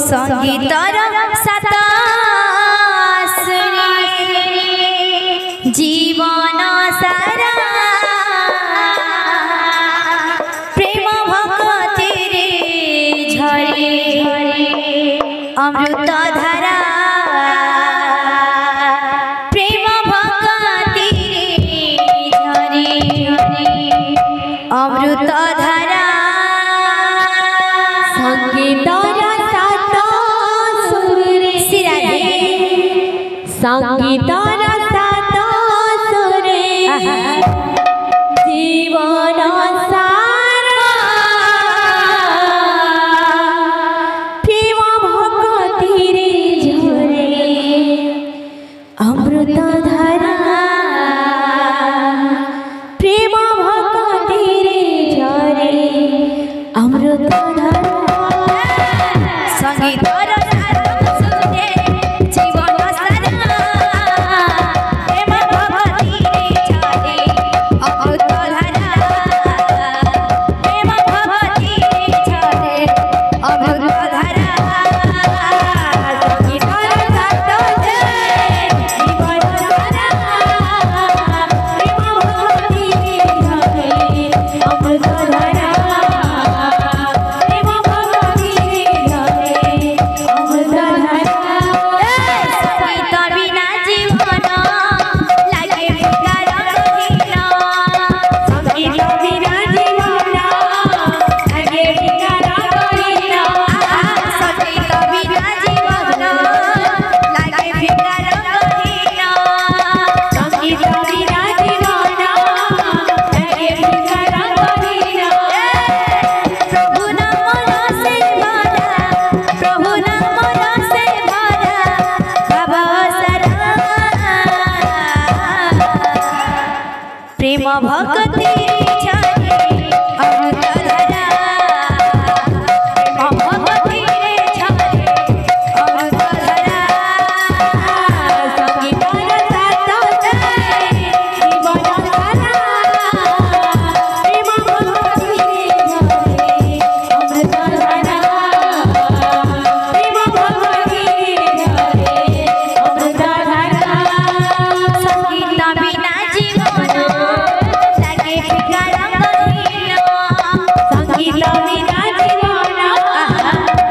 संगीतर साता जीवन सारा प्रेम भक्ति रे झरे अमृत धारा प्रेम भक्ति रे झरे अमृत धारा संगीतर साता सुरे संगीतर साता सुरे जीवन सारा प्रेम भक्ति रे झरे अमृत धारा प्रेम भक्ति रे झरे अमृत धारा संगीतर साता सुरे जीवन सारा प्रेम भक्ति रे झरे अमृत धारा प्रेम भक्ति रे झरे अमृत धारा संगीतर साता सुरे जीवन सारा प्रेम भक्ति रे झरे अमृत धारा प्रेम भक्ति रे झरे अमृत धारा संगीत बिना जीवन लागे बेकार कहिला संगीत बिना जीवन लागे बेकार कहिला संगीत बिना जीवन लागे बेकार कहिला संगीत बिना जीवन लागे बेकार कहिला प्रभु नाम से भरा प्रभु नाम से भरा बाबा सारा प्रेम भक्ति झरे अमृत धारा प्रेम भक्ति झरे अमृत धारा संगीतर साता सुरे जीवन सारा प्रेम भक्ति रे झरे अमृत धारा प्रेम भक्ति रे झरे अमृत धारा संगीत बिना जीवन लागे बेकार कहिला संगीत बिना जीवन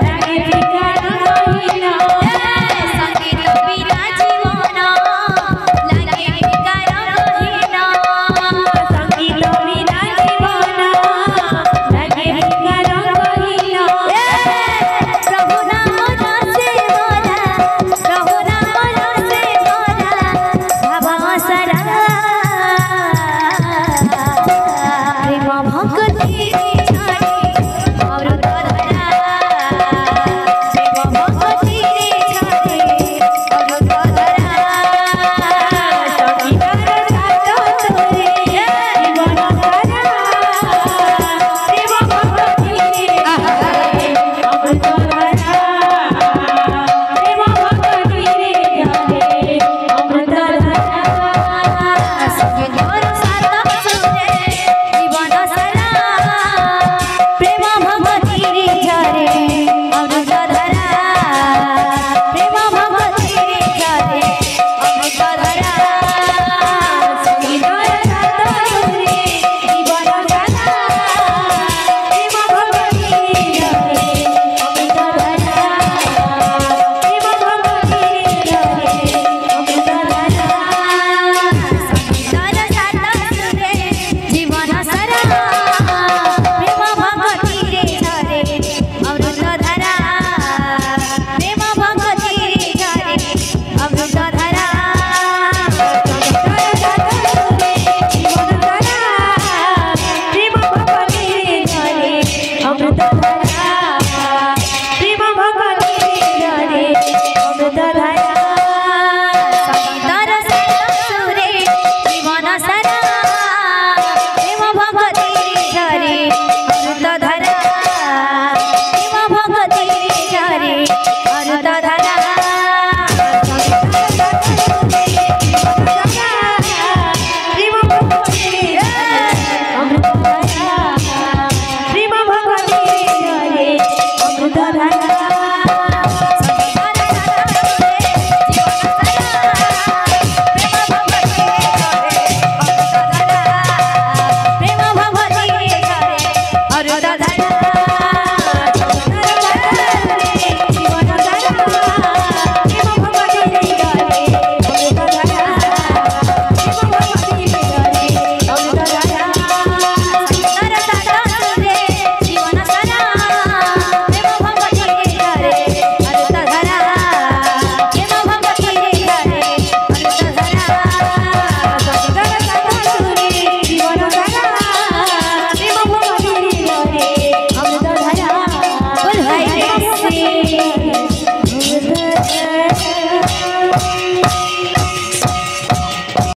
लागे बेकार कहिला संगीत बिना जीवन लागे बेकार कहिला संगीत बिना जीवन लागे बेकार कहिला प्रभु नाम से भरा प्रभु नाम से भरा बाबा सारा प्रेम भक्ति झरे अमृत धारा प्रेम भक्ति झरे अमृत धारा संगीतर साता सुरे जीवन सारा प्रेम भक्ति रे झरे अमृत धारा प्रेम भक्ति रे झरे अमृत धारा संगीतर साता सुरे जीवन सारा प्रेम भक्ति रे झरे अमृत धारा प्रेम भक्ति रे झरे अमृत धारा संगीतर साता सुरे जीवन सारा प्रेम भक्ति रे झरे अमृत धारा प्रेम भक्ति रे झरे अमृत धारा संगीतर साता सुरे जीवन सारा प्रेम भक्ति रे झरे अमृत धारा प्रेम भक्ति रे झरे अमृत धारा अमृत धारा प्रेम भक्ति रे झरे अमृत धारा संगीतर साता सुरे जीवन सारा प्रेम भक्ति रे झरे अमृत धारा प्रेम भक्ति रे झरे